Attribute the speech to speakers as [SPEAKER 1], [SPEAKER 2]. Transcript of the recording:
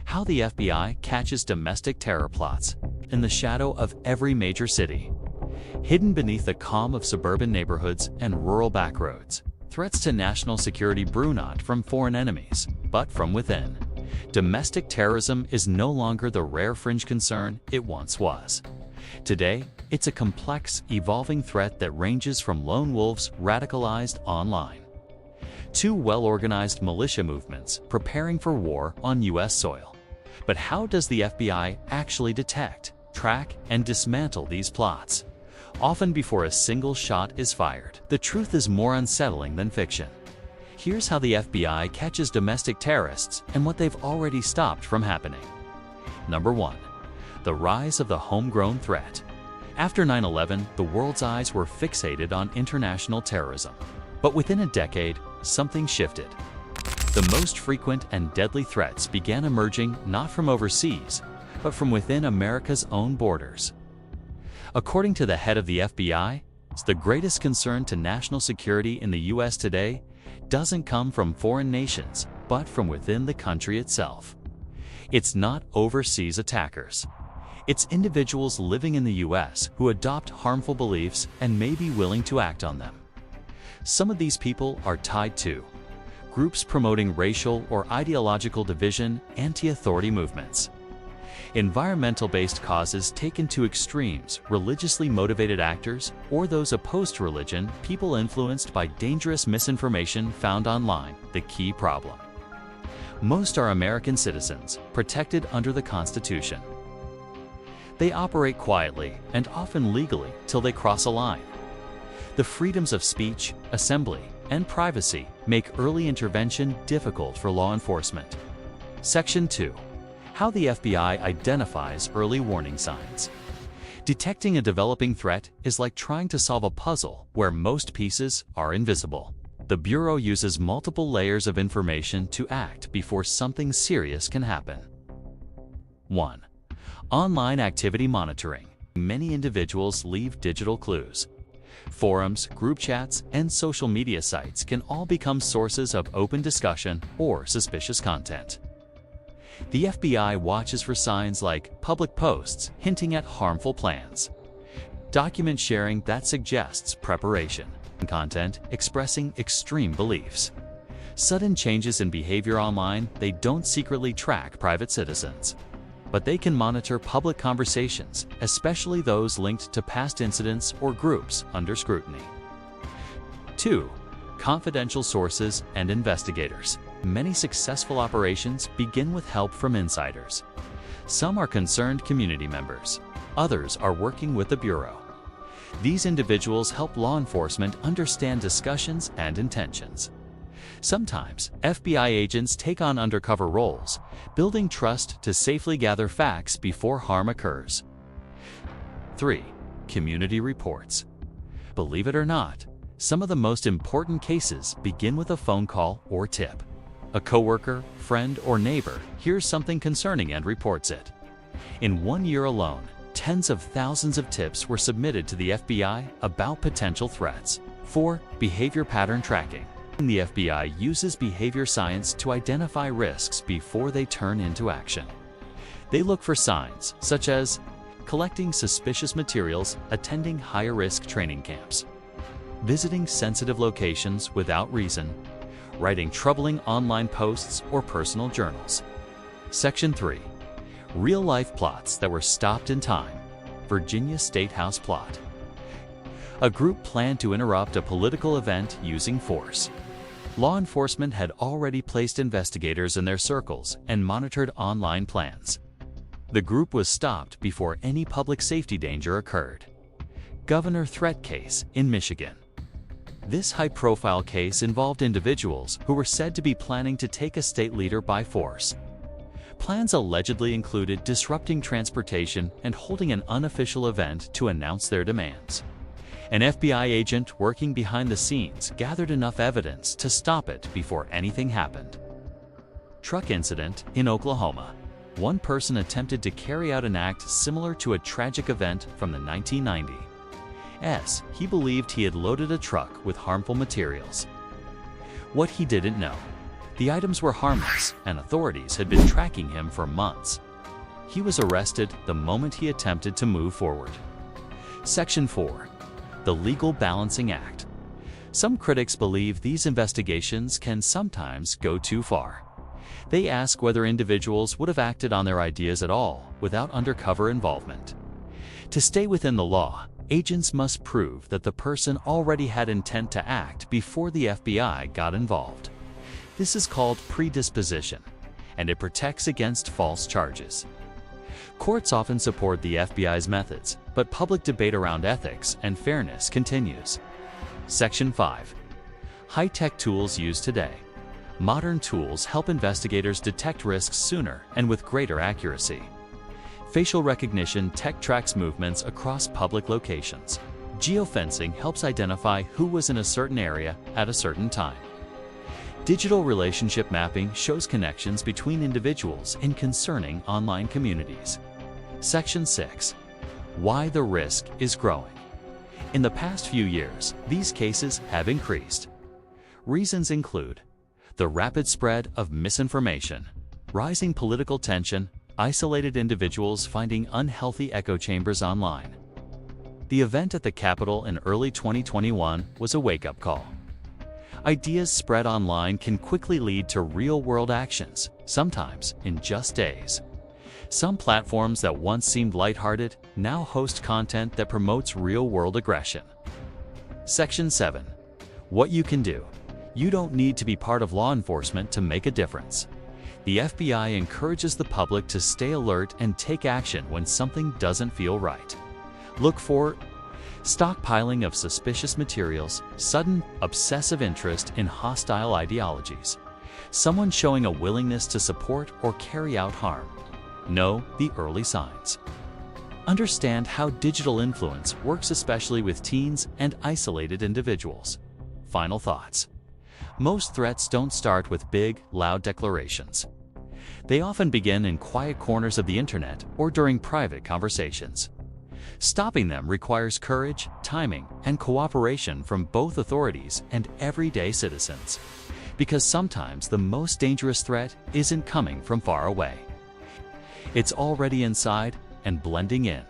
[SPEAKER 1] How the FBI catches domestic terror plots in the shadow of every major city. Hidden beneath the calm of suburban neighborhoods and rural backroads, threats to national security brew not from foreign enemies, but from within. Domestic terrorism is no longer the rare fringe concern it once was. Today, it's a complex, evolving threat that ranges from lone wolves radicalized online to well-organized militia movements preparing for war on U.S. soil. But how does the FBI actually detect, track, and dismantle these plots? Often before a single shot is fired. The truth is more unsettling than fiction. Here's how the FBI catches domestic terrorists and what they've already stopped from happening. Number 1. The rise of the homegrown threat. After 9/11, the world's eyes were fixated on international terrorism. But within a decade, something shifted. The most frequent and deadly threats began emerging not from overseas, but from within America's own borders. According to the head of the FBI, the greatest concern to national security in the U.S. today doesn't come from foreign nations, but from within the country itself. It's not overseas attackers. It's individuals living in the U.S. who adopt harmful beliefs and may be willing to act on them. Some of these people are tied to groups promoting racial or ideological division, anti-authority movements, environmental-based causes taken to extremes, religiously motivated actors, or those opposed to religion, people influenced by dangerous misinformation found online. The key problem: most are American citizens, protected under the Constitution. They operate quietly and often legally till they cross a line. The freedoms of speech, assembly, and privacy make early intervention difficult for law enforcement. Section 2. How the FBI identifies early warning signs. Detecting a developing threat is like trying to solve a puzzle where most pieces are invisible. The Bureau uses multiple layers of information to act before something serious can happen. 1. Online activity monitoring. Many individuals leave digital clues. Forums, group chats, and social media sites can all become sources of open discussion or suspicious content. The FBI watches for signs like public posts hinting at harmful plans, document sharing that suggests preparation, and content expressing extreme beliefs. Sudden changes in behavior online. They don't secretly track private citizens, but they can monitor public conversations, especially those linked to past incidents or groups under scrutiny. 2. Confidential sources and investigators. Many successful operations begin with help from insiders. Some are concerned community members. Others are working with the Bureau. These individuals help law enforcement understand discussions and intentions. Sometimes, FBI agents take on undercover roles, building trust to safely gather facts before harm occurs. 3. Community reports. Believe it or not, some of the most important cases begin with a phone call or tip. A coworker, friend, or neighbor hears something concerning and reports it. In 1 year alone, tens of thousands of tips were submitted to the FBI about potential threats. 4. Behavior pattern tracking. The FBI uses behavior science to identify risks before they turn into action. They look for signs such as collecting suspicious materials, attending higher-risk training camps, visiting sensitive locations without reason, writing troubling online posts or personal journals. Section 3. Real-life plots that were stopped in time. Virginia State House plot. A group planned to interrupt a political event using force. Law enforcement had already placed investigators in their circles and monitored online plans. The group was stopped before any public safety danger occurred. Governor threat case in Michigan. This high-profile case involved individuals who were said to be planning to take a state leader by force. Plans allegedly included disrupting transportation and holding an unofficial event to announce their demands. An FBI agent working behind the scenes gathered enough evidence to stop it before anything happened. Truck incident in Oklahoma. One person attempted to carry out an act similar to a tragic event from the 1990s. He believed he had loaded a truck with harmful materials. What he didn't know: The items were harmless, and authorities had been tracking him for months. He was arrested the moment he attempted to move forward. Section 4. The Legal Balancing Act. Some critics believe these investigations can sometimes go too far. They ask whether individuals would have acted on their ideas at all without undercover involvement. To stay within the law, agents must prove that the person already had intent to act before the FBI got involved. This is called predisposition, and it protects against false charges. Courts often support the FBI's methods, but public debate around ethics and fairness continues. Section 5. High-tech tools used today. Modern tools help investigators detect risks sooner and with greater accuracy. Facial recognition tech tracks movements across public locations. Geofencing helps identify who was in a certain area at a certain time. Digital relationship mapping shows connections between individuals in concerning online communities. Section 6. Why the risk is growing. In the past few years, these cases have increased. Reasons include the rapid spread of misinformation, rising political tension, isolated individuals finding unhealthy echo chambers online. The event at the Capitol in early 2021 was a wake-up call. Ideas spread online can quickly lead to real-world actions, sometimes in just days. Some platforms that once seemed lighthearted now host content that promotes real-world aggression. Section 7. What you can do. You don't need to be part of law enforcement to make a difference. The FBI encourages the public to stay alert and take action when something doesn't feel right. Look for stockpiling of suspicious materials, sudden obsessive interest in hostile ideologies, someone showing a willingness to support or carry out harm. Know the early signs. Understand how digital influence works, especially with teens and isolated individuals. Final thoughts. Most threats don't start with big, loud declarations. They often begin in quiet corners of the internet or during private conversations. Stopping them requires courage, timing, and cooperation from both authorities and everyday citizens. Because sometimes the most dangerous threat isn't coming from far away. It's already inside and blending in.